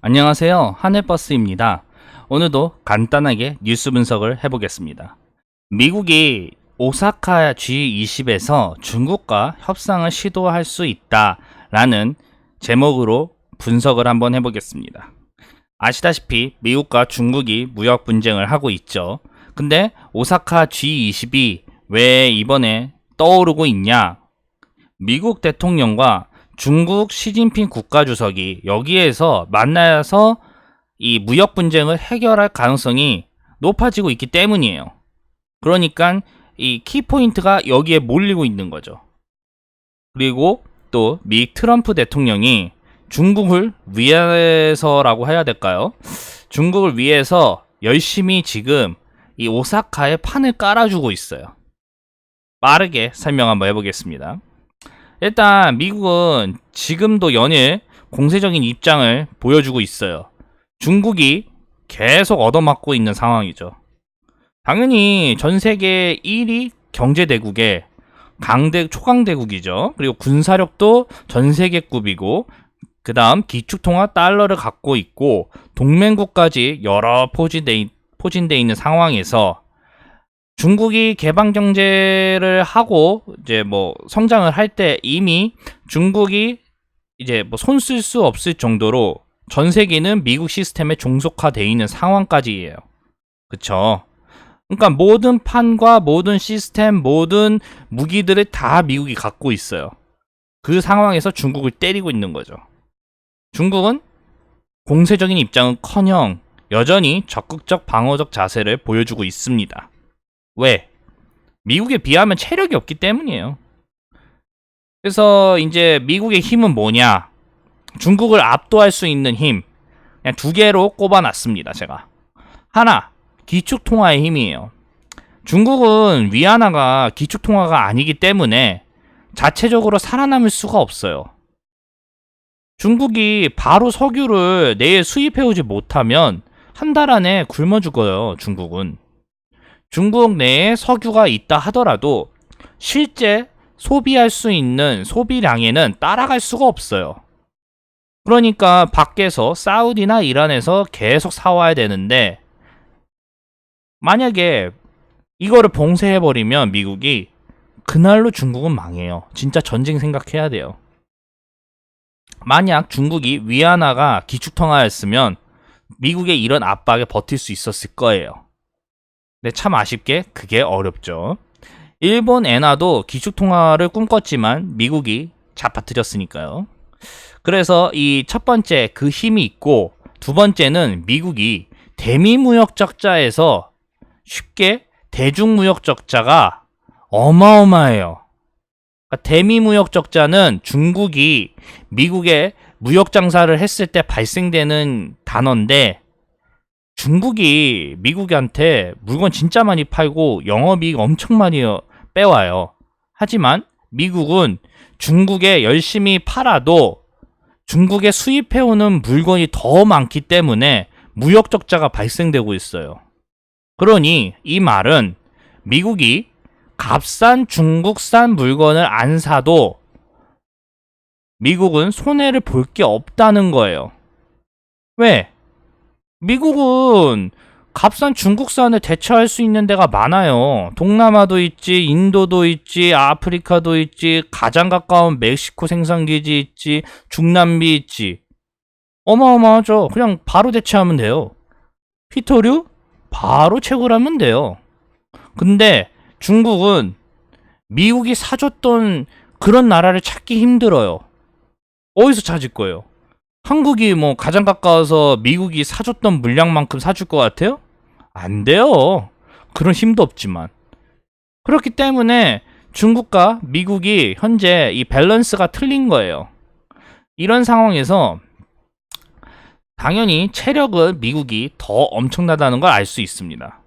안녕하세요. 하늘버스입니다. 오늘도 간단하게 뉴스 분석을 해보겠습니다. 미국이 오사카 G20에서 중국과 협상을 시도할 수 있다라는 제목으로 분석을 한번 해보겠습니다. 아시다시피 미국과 중국이 무역 분쟁을 하고 있죠. 근데 오사카 G20이 왜 이번에 떠오르고 있냐? 미국 대통령과 중국 시진핑 국가주석이 여기에서 만나서 이 무역 분쟁을 해결할 가능성이 높아지고 있기 때문이에요. 그러니까 이 키포인트가 여기에 몰리고 있는 거죠. 그리고 또 미 트럼프 대통령이 중국을 위해서라고 해야 될까요? 중국을 위해서 열심히 지금 이 오사카에 판을 깔아주고 있어요. 빠르게 설명 한번 해보겠습니다. 일단 미국은 지금도 연일 공세적인 입장을 보여주고 있어요. 중국이 계속 얻어맞고 있는 상황이죠. 당연히 전 세계 1위 경제대국의 초강대국이죠. 그리고 군사력도 전 세계급이고, 그 다음 기축통화 달러를 갖고 있고 동맹국까지 여러 포진돼 있는 상황에서 중국이 개방 경제를 하고 이제 뭐 성장을 할 때 이미 중국이 이제 뭐 손 쓸 수 없을 정도로 전 세계는 미국 시스템에 종속화되어 있는 상황까지예요. 그쵸? 그러니까 모든 판과 모든 시스템, 모든 무기들을 다 미국이 갖고 있어요. 그 상황에서 중국을 때리고 있는 거죠. 중국은 공세적인 입장은커녕 여전히 적극적 방어적 자세를 보여주고 있습니다. 왜? 미국에 비하면 체력이 없기 때문이에요. 그래서 이제 미국의 힘은 뭐냐? 중국을 압도할 수 있는 힘. 그냥 두 개로 꼽아놨습니다, 제가. 하나, 기축통화의 힘이에요. 중국은 위안화가 기축통화가 아니기 때문에 자체적으로 살아남을 수가 없어요. 중국이 바로 석유를 내일 수입해오지 못하면 한 달 안에 굶어 죽어요, 중국은. 중국 내에 석유가 있다 하더라도 실제 소비할 수 있는 소비량에는 따라갈 수가 없어요. 그러니까 밖에서 사우디나 이란에서 계속 사와야 되는데, 만약에 이거를 봉쇄해버리면 미국이 그날로 중국은 망해요. 진짜 전쟁 생각해야 돼요. 만약 중국이 위안화가 기축통화였으면 미국의 이런 압박에 버틸 수 있었을 거예요. 근데 참 아쉽게 그게 어렵죠. 일본 엔화도 기축통화를 꿈꿨지만 미국이 잡아뜨렸으니까요. 그래서 이 첫 번째 그 힘이 있고, 두 번째는 미국이 대미무역적자에서 쉽게 대중무역적자가 어마어마해요. 그러니까 대미무역적자는 중국이 미국에 무역장사를 했을 때 발생되는 단어인데, 중국이 미국한테 물건 진짜 많이 팔고 영업이익 엄청 많이 빼와요. 하지만 미국은 중국에 열심히 팔아도 중국에 수입해오는 물건이 더 많기 때문에 무역 적자가 발생되고 있어요. 그러니 이 말은 미국이 값싼 중국산 물건을 안 사도 미국은 손해를 볼 게 없다는 거예요. 왜? 미국은 값싼 중국산을 대처할 수 있는 데가 많아요. 동남아도 있지, 인도도 있지, 아프리카도 있지, 가장 가까운 멕시코 생산기지 있지, 중남미 있지. 어마어마하죠. 그냥 바로 대체하면 돼요. 피토류? 바로 채굴하면 돼요. 근데 중국은 미국이 사줬던 그런 나라를 찾기 힘들어요. 어디서 찾을 거예요? 한국이 뭐 가장 가까워서 미국이 사줬던 물량만큼 사줄 것 같아요? 안 돼요. 그런 힘도 없지만. 그렇기 때문에 중국과 미국이 현재 이 밸런스가 틀린 거예요. 이런 상황에서 당연히 체력은 미국이 더 엄청나다는 걸 알 수 있습니다.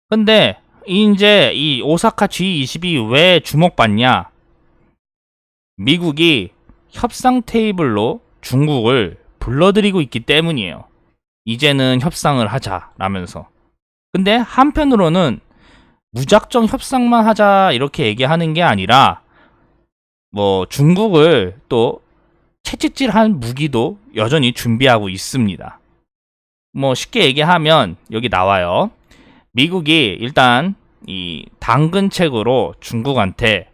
근데 이제 이 오사카 G20이 왜 주목받냐? 미국이 협상 테이블로 중국을 불러들이고 있기 때문이에요. 이제는 협상을 하자라면서. 근데 한편으로는 무작정 협상만 하자 이렇게 얘기하는 게 아니라 뭐 중국을 또 채찍질한 무기도 여전히 준비하고 있습니다. 뭐 쉽게 얘기하면 여기 나와요. 미국이 일단 이 당근책으로 중국한테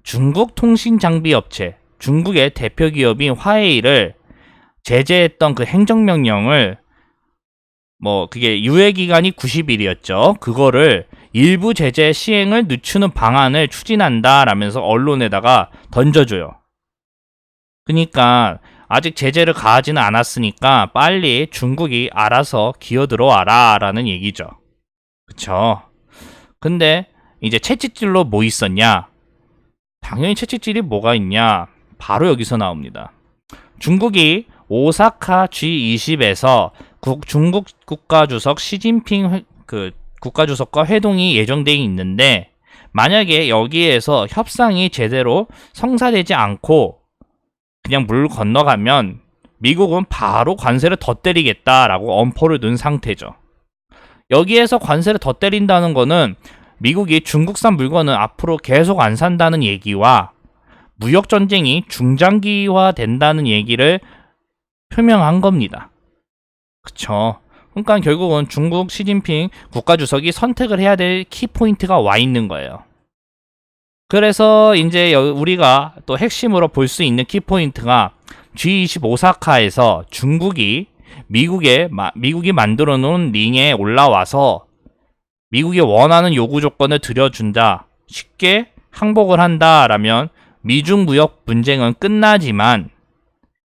중국 통신 장비 업체, 중국의 대표 기업인 화웨이를 제재했던 그 행정명령을 뭐 그게 유예 기간이 90일이었죠. 그거를 일부 제재 시행을 늦추는 방안을 추진한다라면서 언론에다가 던져줘요. 그러니까 아직 제재를 가하지는 않았으니까 빨리 중국이 알아서 기어들어와라 라는 얘기죠. 그쵸? 근데 이제 채찍질로 뭐 있었냐? 당연히 채찍질이 뭐가 있냐? 바로 여기서 나옵니다. 중국이 오사카 G20에서 중국 국가주석 시진핑 국가주석과 회동이 예정돼 있는데, 만약에 여기에서 협상이 제대로 성사되지 않고 그냥 물 건너가면 미국은 바로 관세를 더 때리겠다라고 엄포를 놓은 상태죠. 여기에서 관세를 더 때린다는 거는 미국이 중국산 물건은 앞으로 계속 안 산다는 얘기와 무역전쟁이 중장기화 된다는 얘기를 표명한 겁니다. 그쵸? 그러니까 결국은 중국 시진핑 국가주석이 선택을 해야 될 키포인트가 와 있는 거예요. 그래서 이제 우리가 또 핵심으로 볼 수 있는 키포인트가 G20 오사카에서 중국이 미국이 만들어 놓은 링에 올라와서 미국이 원하는 요구 조건을 들여준다, 쉽게 항복을 한다라면 미중 무역 분쟁은 끝나지만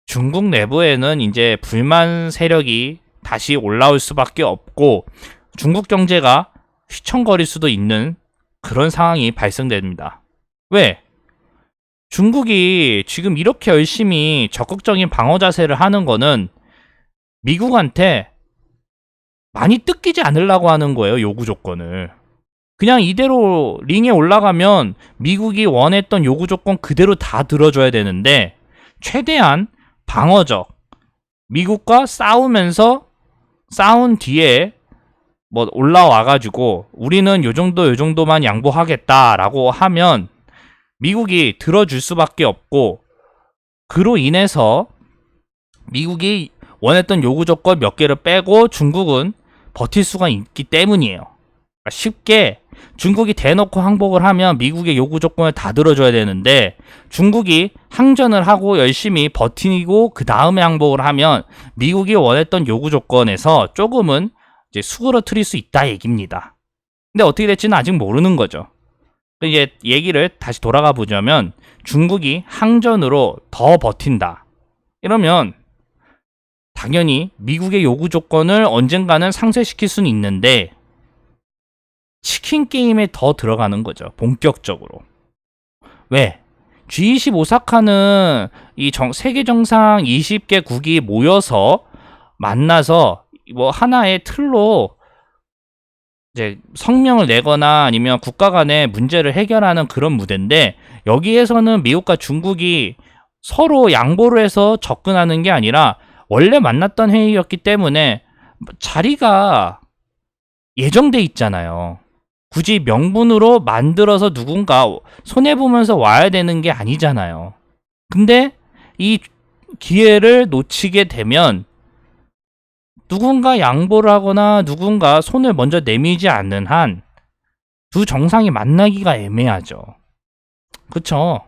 중국 내부에는 이제 불만 세력이 다시 올라올 수밖에 없고 중국 경제가 휘청거릴 수도 있는 그런 상황이 발생됩니다. 왜? 중국이 지금 이렇게 열심히 적극적인 방어 자세를 하는 거는 미국한테 많이 뜯기지 않으려고 하는 거예요, 요구 조건을. 그냥 이대로 링에 올라가면 미국이 원했던 요구 조건 그대로 다 들어줘야 되는데, 최대한 방어적, 미국과 싸우면서 싸운 뒤에 뭐 올라와가지고 우리는 요 정도만 양보하겠다라고 하면 미국이 들어줄 수밖에 없고, 그로 인해서 미국이 원했던 요구 조건 몇 개를 빼고 중국은 버틸 수가 있기 때문이에요. 그러니까 쉽게 중국이 대놓고 항복을 하면 미국의 요구 조건을 다 들어줘야 되는데, 중국이 항전을 하고 열심히 버티고 그 다음에 항복을 하면 미국이 원했던 요구 조건에서 조금은 이제 수그러뜨릴 수 있다 얘기입니다. 근데 어떻게 될지는 아직 모르는 거죠. 이제 얘기를 다시 돌아가 보자면, 중국이 항전으로 더 버틴다 이러면 당연히 미국의 요구 조건을 언젠가는 상쇄시킬 수는 있는데 치킨 게임에 더 들어가는 거죠, 본격적으로. 왜? G20 오사카는 이 세계 정상 20개국이 모여서 만나서 뭐 하나의 틀로 이제 성명을 내거나 아니면 국가 간의 문제를 해결하는 그런 무대인데, 여기에서는 미국과 중국이 서로 양보를 해서 접근하는 게 아니라 원래 만났던 회의였기 때문에 자리가 예정돼 있잖아요. 굳이 명분으로 만들어서 누군가 손해보면서 와야 되는 게 아니잖아요. 근데 이 기회를 놓치게 되면 누군가 양보를 하거나 누군가 손을 먼저 내밀지 않는 한 두 정상이 만나기가 애매하죠. 그쵸?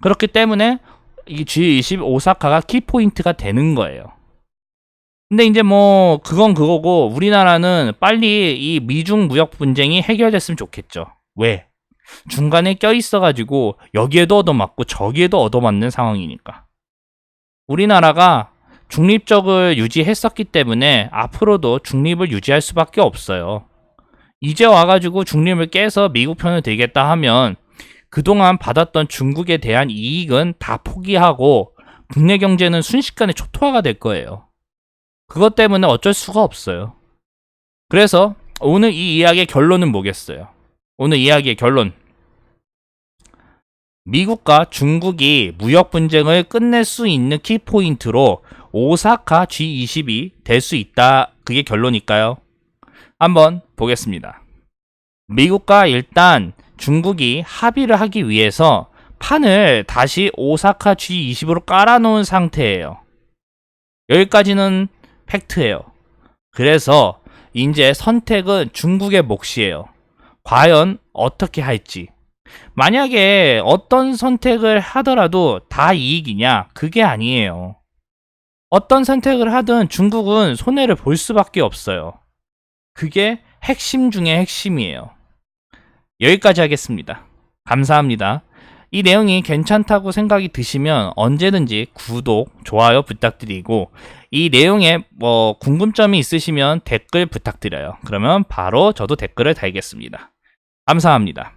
그렇기 때문에 이 G20 오사카가 키포인트가 되는 거예요. 근데 이제 뭐 그건 그거고, 우리나라는 빨리 이 미중 무역 분쟁이 해결됐으면 좋겠죠. 왜? 중간에 껴있어가지고 여기에도 얻어맞고 저기에도 얻어맞는 상황이니까. 우리나라가 중립적을 유지했었기 때문에 앞으로도 중립을 유지할 수밖에 없어요. 이제 와가지고 중립을 깨서 미국 편을 들겠다 하면 그동안 받았던 중국에 대한 이익은 다 포기하고 국내 경제는 순식간에 초토화가 될 거예요. 그것 때문에 어쩔 수가 없어요. 그래서 오늘 이 이야기의 결론은 뭐겠어요? 오늘 이야기의 결론. 미국과 중국이 무역 분쟁을 끝낼 수 있는 키포인트로 오사카 G20이 될 수 있다. 그게 결론일까요? 한번 보겠습니다. 미국과 일단 중국이 합의를 하기 위해서 판을 다시 오사카 G20으로 깔아놓은 상태예요. 여기까지는 팩트예요. 그래서 이제 선택은 중국의 몫이에요. 과연 어떻게 할지. 만약에 어떤 선택을 하더라도 다 이익이냐? 그게 아니에요. 어떤 선택을 하든 중국은 손해를 볼 수밖에 없어요. 그게 핵심 중에 핵심이에요. 여기까지 하겠습니다. 감사합니다. 이 내용이 괜찮다고 생각이 드시면 언제든지 구독, 좋아요 부탁드리고 이 내용에 궁금점이 있으시면 댓글 부탁드려요. 그러면 바로 저도 댓글을 달겠습니다. 감사합니다.